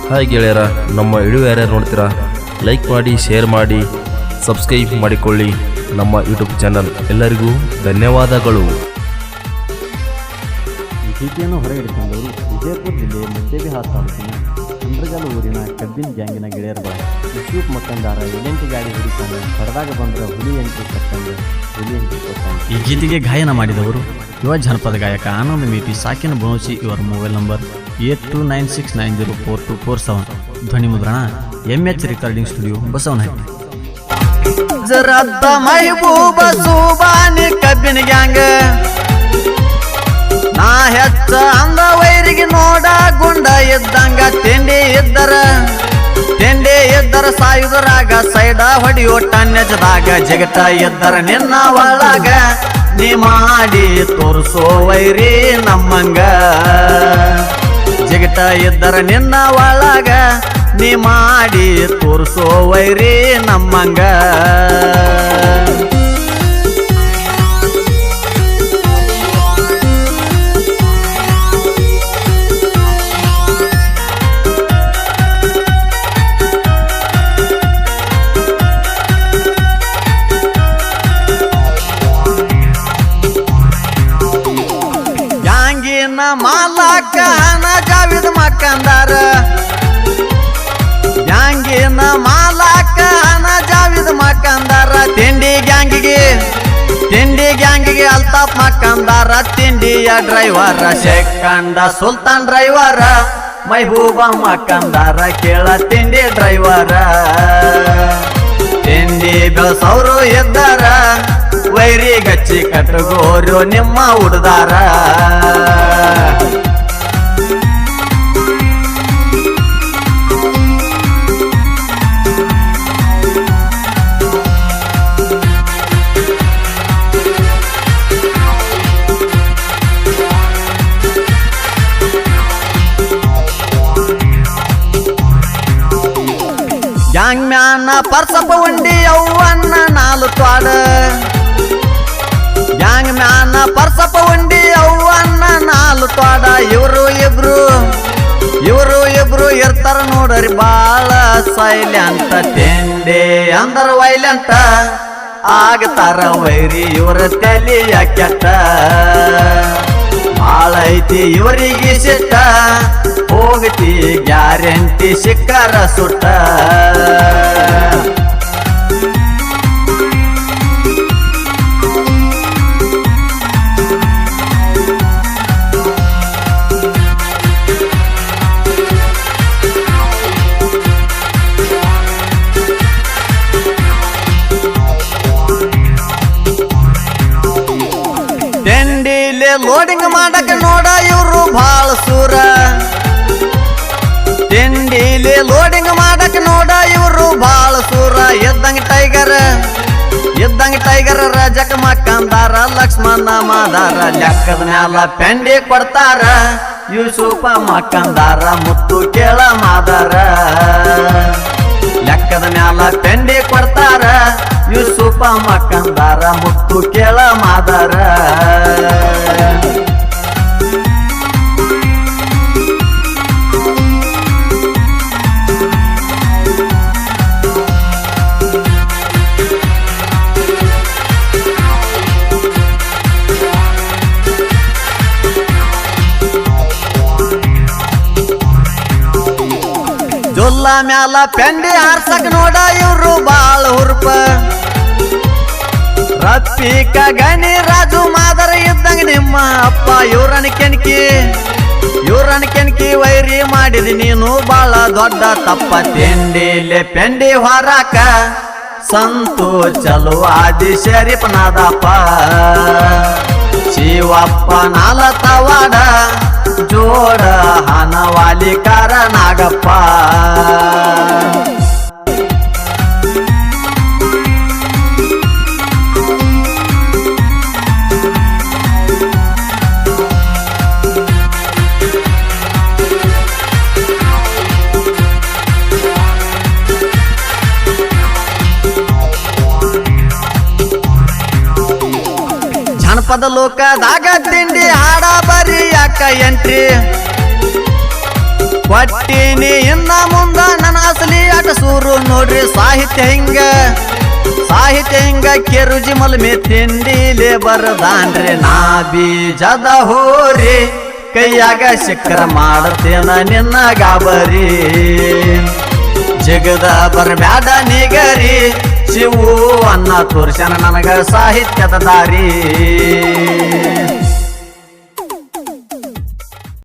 Hi ಗೆಳೆಯರ, ನಮ್ಮ video ಯಾರ್ಯಾರು ನೋಡ್ತೀರಾ ಲೈಕ್ ಮಾಡಿ, ಶೇರ್ ಮಾಡಿ, ಸಬ್ಸ್ಕ್ರೈಬ್ ಮಾಡಿಕೊಳ್ಳಿ ನಮ್ಮ ಯೂಟ್ಯೂಬ್ ಚಾನಲ್. ಎಲ್ಲರಿಗೂ ಧನ್ಯವಾದಗಳು. ಈ ಗೀತೆಯನ್ನು ಹೊರಗೆಡಿಕೊಂಡವರು ವಿಜಯಪುರ ಜಿಲ್ಲೆಯ ಮುದ್ದೇಬಿಹಾಳ ತಾಲೂಕಿನ ಚಂದ್ರಗಲ್ ಊರಿನ ಕಬ್ಬಿನ ಗ್ಯಾಂಗಿನ ಗೆಳೆಯರುಗಳು. ಯೂಸುಫ್ ಮಕ್ಕಂದಾರ ಎಲೆಂಟಿ ಗಾಡಿ ಹಿಡಿತಾನೆ, ಕಡದಾಗ ಬಂದರೆ ಹುಲಿ ಎಂಟ್ರಿ ಕಟ್ಟಂಗೆ ಹುಲಿ ಎಂಟ್ರಿ ಕೊಟ್ಟಾನೆ. ಈ ಗೀತೆಗೆ ಗಾಯನ ಮಾಡಿದವರು ಯುವ ಜನಪದ ಗಾಯಕ ಆನಂದ್ ಮೇಟಿ, ಸಾಕಿನ ಬುಣೋಚಿ. ಇವರ ಮೊಬೈಲ್ ನಂಬರ್ 8296904247. ಧ್ವನಿ ಮುದ್ರಣ MH recording studio, ಬಸವನಹಟ್ಟಿ. ಜರದ್ದ Mehboob Subhani ಕಬ್ಬಿನ ಗ್ಯಾಂಗ್, ನಾ ಹೆಚ್ಚ ಅಂದ ವೈರಿಗೆ ನೋಡ ಗುಂಡ ಇದ್ದಂಗ. ತಿಂಡಿ ಇದ್ದರ ಸಾಯುದರಾಗ ಸೈಡ ಹೊಡಿಯೋ ಟನ್ನೆಜದಾಗ. ಜಗಟ ಇದ್ದರ ನಿನ್ನ ಒಳಗ ನೀ ಮಾಡಿ ತೋರಿಸೋ ವೈರಿ ನಮ್ಮಂಗ. ಜಗಟ ಇದ್ದರ ನಿನ್ನ ಒಳಗ ನೀ ಮಾಡಿ ತೋರಿಸೋ ವೈರಿ ನಮ್ಮಂಗ. ಯಾಂಗಿನ ಮಾಲಕ ಜಾವಿದ ಮಕ್ಕಂದಾರ, ಯಾಂಗಿನ ಮಾಲಕ ಜಾವಿದ ಮಕ್ಕಂದಾರ. ತಿಂಡಿ ಗ್ಯಾಂಗಿಗೆ ಅಲ್ತಾಪ್ ಮಕ್ಕಂದಾರ. ತಿಂಡಿಯ ಡ್ರೈವರ ಶೇಖಂಡ ಸುಲ್ತಾನ್ ಡ್ರೈವರ, ಮೈಬೂಬ ಮಕ್ಕಂದಾರ. ಕೇಳ ತಿಂಡಿ ಡ್ರೈವರ, ತಿಂಡಿ ಬೆಳಸವರು ಎದ್ದಾರ. ವೈರಿ ಗಚ್ಚಿ ಕಟ್ಟಗೋರು ನಿಮ್ಮ ಹುಡ್ದಾರ. ಗ್ಯಾಂಗ್ ಮ್ಯಾನ ಪರ್ಸಪ್ಪ ಉಂಡಿ ಅವ್ವನ್ನ ನಾಲು ತ್ವಾಡ. ಗ್ಯಾಂಗ್ ಮ್ಯಾನ ಪರ್ಸಪ್ಪ ಉಂಡಿ ಅವ್ವನ್ನ ನಾಲು ತ್ವಾಡ. ಇವರು ಇಬ್ರು ಇರ್ತಾರ ನೋಡ್ರಿ ಬಾಳ ಸೈಲೆಂಟ. ತಿಂಡಿ ಅಂದ್ರ ವೈಲೆಂಟ ಆಗ್ತಾರ ವೈರಿ ಇವ್ರ ತಲಿಯ ಕೆಟ್ಟ. ಬಾಳ ಐತಿ ಇವರಿಗೆ ಸಿಟ್ಟ, ಹೋಗತಿ ಗ್ಯಾರಂಟಿ ಸಿಕ್ಕರ ಸುಟ್ಟ. ತಿಂಡಿಲೆ ಲೋಡಿಂಗ್ ಮಾಡಕ ನೋಡ ಇವ್ರು ಬಾಳ ಸೂರ. ತಿಂಡಿಲೆ ಲೋಡಿಂಗ್ ಮಾಡಕ ನೋಡ ಇವ್ರು ಬಾಳ ಸೂರ. ಎದ್ದಂಗ ಟೈಗರ್ ರಜಕ ಮಕ್ಕಂದಾರ. ಲಕ್ಷ್ಮಣ ಮಾದಾರ ಲೆಕ್ಕದ ಮ್ಯಾಲ ಪೆಂಡಿ ಕೊಡ್ತಾರ. ಯೂಸುಫ ಮಕ್ಕಂದಾರ ಮುತ್ತು ಕೇಳ ಮಾದಾರ. ಲೆಕ್ಕದ ಮ್ಯಾಲ ಪೆಂಡಿ ಕೊಡ್ತಾರ. ಯೂಸುಫ ಮಕ್ಕಂದಾರ ಮುತ್ತು ಕೇಳ ಮಾದಾರ. ಜೊಲ್ಲ ಮ್ಯಾಲ ಪೆಂಡಿ ಹಾರ್ಸಕ್ ನೋಡ ಇವ್ರು ಬಾಳ ಹುರ್ಪ. ರಫೀಕ ಗಣಿ ರಾಜು ಮಾದರ ಇದ್ದಂಗ ನಿಮ್ಮ ಅಪ್ಪ. ಇವ್ರನ್ ಕೆಣಕಿ ವೈರಿ ಮಾಡಿದಿ ನೀನು ಬಾಳ ದೊಡ್ಡ ತಪ್ಪ. ತಿಂಡಿಲೆ ಪೆಂಡಿ ಹೊರಾಕ ಸಂತು ಚಲುವಾದಿ ಶರೀಫ್ ನಾದಪ್ಪ. ಶಿವಪ್ಪ ನಾಲತವಾಡ ಜೋಡ ಹನವಾಲಿಕಾರ ನಾಗಪ್ಪ. ಜನಪದ ಲೋಕದಾಗ ತಿಂಡಿ ಹಾಡ ಬರಿ ಯಾಕ ಎಂಟ್ರಿ. ಕೊಟ್ಟಿನಿ ಇನ್ನ ಮುಂದ ನನ್ನ ಅಸಲಿ ಆಟ ಸೂರು ನೋಡ್ರಿ ಸಾಹಿತ್ಯ ಹಿಂಗ ಕೆರುಜಿ ಮಲ್ಮೆ ತಿಂಡಿಲೆ ಬರದಾನ್ರಿ ನಾ ಬೀಜದ ಹೋರಿ ಕೈಯಾಗ ಶಿಖರ ಮಾಡತೇನ ನಿನ್ನ ಗಾಬರಿ ಜಗದ ಬರಬ್ಯಾಡ ನಿಗರಿ ಶಿವು ಅನ್ನ ತೋರ್ಸನ ನನಗ ಸಾಹಿತ್ಯದ ದಾರಿ